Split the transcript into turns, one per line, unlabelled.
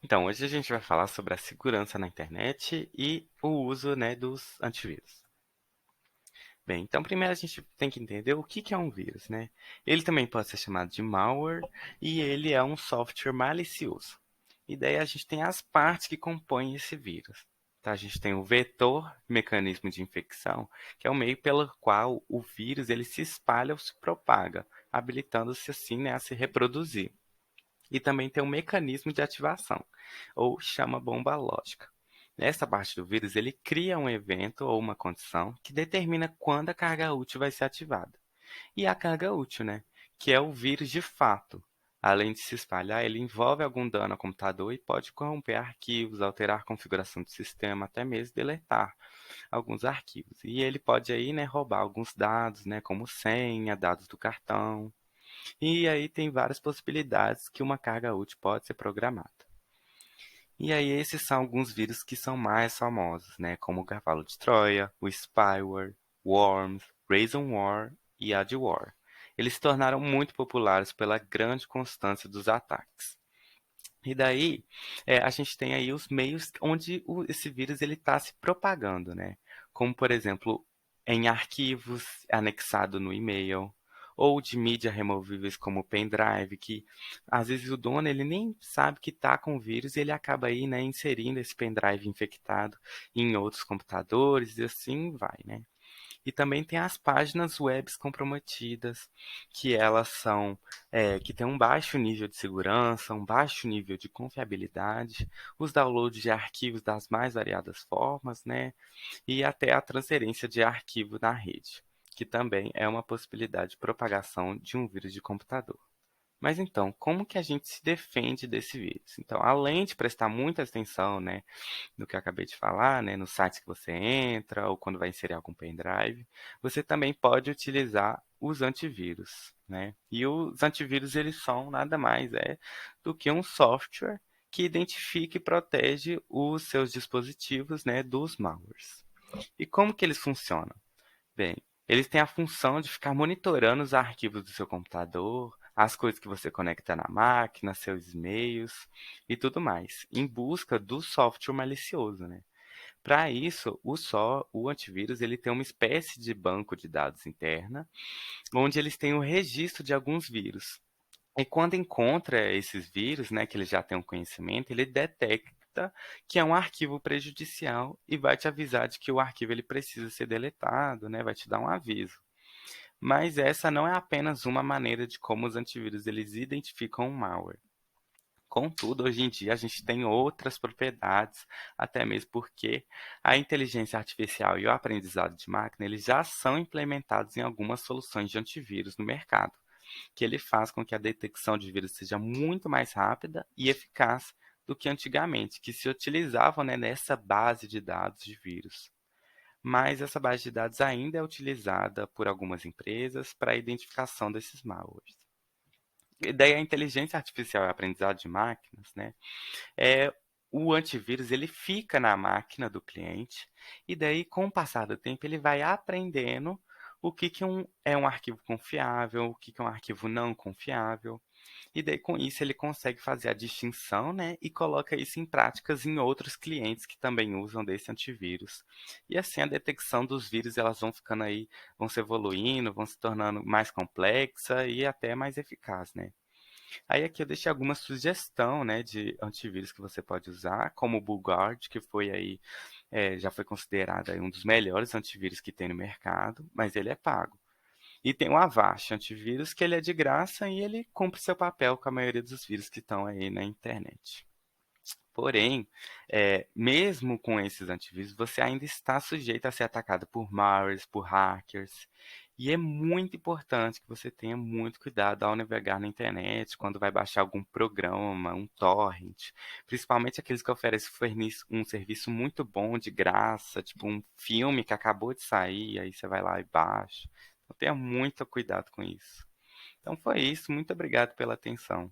Então, hoje a gente vai falar sobre a segurança na internet e o uso, né, dos antivírus. Bem, então primeiro a gente tem que entender o que é um vírus, né? Ele também pode ser chamado de malware e ele é um software malicioso. E daí a gente tem as partes que compõem esse vírus. Tá? A gente tem o vetor, mecanismo de infecção, que é o meio pelo qual o vírus ele se espalha ou se propaga, habilitando-se assim, né, a se reproduzir. E também tem um mecanismo de ativação, ou chama bomba lógica. Nessa parte do vírus, ele cria um evento ou uma condição que determina quando a carga útil vai ser ativada. E a carga útil, né? Que é o vírus de fato. Além de se espalhar, ele envolve algum dano ao computador e pode corromper arquivos, alterar a configuração do sistema, até mesmo deletar alguns arquivos. E ele pode aí, né, roubar alguns dados, né, como senha, dados do cartão. E aí tem várias possibilidades que uma carga útil pode ser programada. E aí esses são alguns vírus que são mais famosos, né? Como o Cavalo de Troia, o Spyware, Worms, Ransomware e Adware. Eles se tornaram muito populares pela grande constância dos ataques. E daí a gente tem aí os meios onde esse vírus ele está se propagando, né? Como por exemplo em arquivos anexado no e-mail ou de mídia removíveis como o pendrive, que às vezes o dono ele nem sabe que está com o vírus e ele acaba aí, né, inserindo esse pendrive infectado em outros computadores e assim vai, né? E também tem as páginas webs comprometidas, que elas são, que têm um baixo nível de segurança, um baixo nível de confiabilidade, os downloads de arquivos das mais variadas formas, né? E até a transferência de arquivo na rede, que também é uma possibilidade de propagação de um vírus de computador. Mas então, como que a gente se defende desse vírus? Então, além de prestar muita atenção, né, no que eu acabei de falar, né, nos sites que você entra ou quando vai inserir algum pendrive, você também pode utilizar os antivírus, né? E os antivírus eles são nada mais do que um software que identifica e protege os seus dispositivos, né, dos malwares. E como que eles funcionam? Bem, eles têm a função de ficar monitorando os arquivos do seu computador, as coisas que você conecta na máquina, seus e-mails e tudo mais, em busca do software malicioso, né? Para isso, o antivírus ele tem uma espécie de banco de dados interna, onde eles têm o registro de alguns vírus. E quando encontra esses vírus, né, que ele já tem um conhecimento, ele detecta que é um arquivo prejudicial e vai te avisar de que o arquivo ele precisa ser deletado, né, vai te dar um aviso. Mas essa não é apenas uma maneira de como os antivírus eles identificam o malware. Contudo, hoje em dia a gente tem outras propriedades, até mesmo porque a inteligência artificial e o aprendizado de máquina eles já são implementados em algumas soluções de antivírus no mercado, que ele faz com que a detecção de vírus seja muito mais rápida e eficaz do que antigamente, que se utilizavam, né, nessa base de dados de vírus. Mas essa base de dados ainda é utilizada por algumas empresas para a identificação desses malwares. E daí a inteligência artificial e o aprendizado de máquinas, né, é o antivírus ele fica na máquina do cliente e daí com o passar do tempo ele vai aprendendo o que, é um arquivo confiável, o que, que é um arquivo não confiável. E daí com isso ele consegue fazer a distinção, né, e coloca isso em práticas em outros clientes que também usam desse antivírus. E assim a detecção dos vírus elas vão ficando aí, vão se evoluindo, vão se tornando mais complexa e até mais eficaz, né? Aí aqui eu deixei alguma sugestão, né, de antivírus que você pode usar, como o BullGuard, que foi aí, já foi considerado aí um dos melhores antivírus que tem no mercado, mas ele é pago. E tem o Avast antivírus, que ele é de graça e ele cumpre seu papel com a maioria dos vírus que estão aí na internet. Porém, mesmo com esses antivírus, você ainda está sujeito a ser atacado por malwares, por hackers. E é muito importante que você tenha muito cuidado ao navegar na internet, quando vai baixar algum programa, um torrent, principalmente aqueles que oferecem um serviço muito bom de graça, tipo um filme que acabou de sair, aí você vai lá e baixa. Então tenha muito cuidado com isso. Então foi isso, muito obrigado pela atenção.